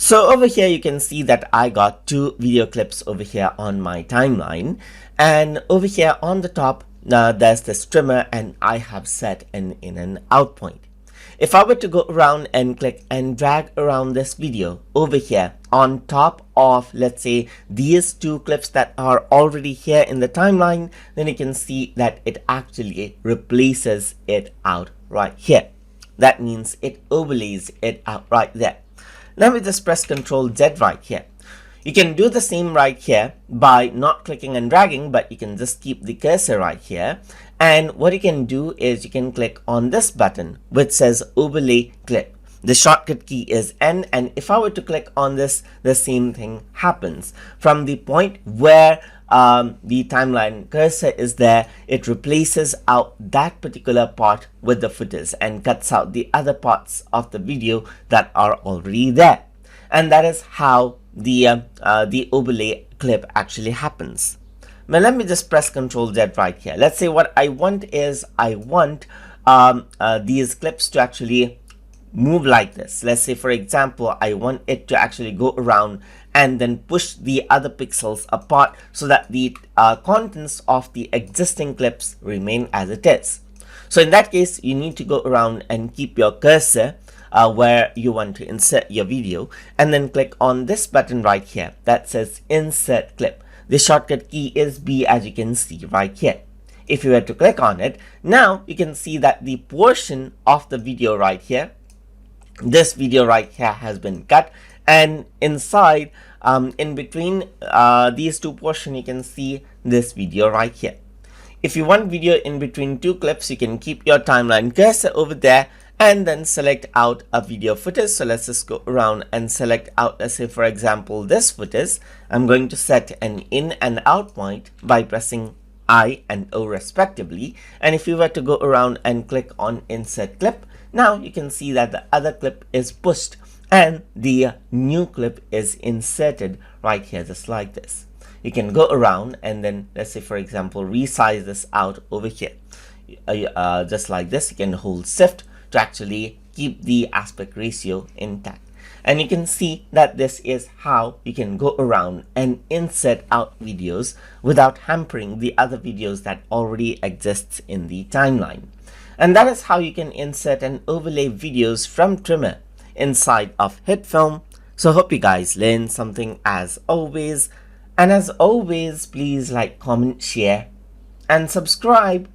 So over here you can see that I got two video clips over here on my timeline, and over here on the top there's this trimmer, and I have set an in and out point. If I were to go around and click and drag around this video over here on top of, let's say, these two clips that are already here in the timeline, then you can see that it actually replaces it out right here. That means it overlays it out right there. Now we just press Ctrl Z right here. You can do the same right here by not clicking and dragging, but you can just keep the cursor right here. And what you can do is you can click on this button which says overlay clip. The shortcut key is N, and if I were to click on this, the same thing happens. From the point where the timeline cursor is there, it replaces out that particular part with the footage and cuts out the other parts of the video that are already there. And that is how the overlay clip actually happens. Now let me just press Ctrl Z right here. Let's say what I want is I want these clips to actually move like this. Let's say, for example, I want it to actually go around and then push the other pixels apart so that the contents of the existing clips remain as it is. So in that case, you need to go around and keep your cursor where you want to insert your video, and then click on this button right here that says insert clip. The shortcut key is B, as you can see right here. If you were to click on it, now you can see that the portion of the video right here, this video right here, has been cut, and inside in between these two portions you can see this video right here. If you want video in between two clips, you can keep your timeline cursor over there and then select out a video footage. So let's just go around and select out, let's say for example this footage. I'm going to set an in and out point by pressing I and O respectively, and if you were to go around and click on insert clip, now you can see that the other clip is pushed and the new clip is inserted right here, just like this. You can go around and then, let's say for example, resize this out over here, just like this. You can hold shift to actually keep the aspect ratio intact, and you can see that this is how you can go around and insert out videos without hampering the other videos that already exists in the timeline. And that is how you can insert and overlay videos from trimmer inside of HitFilm. So hope you guys learned something as always, and as always, please like, comment, share and subscribe.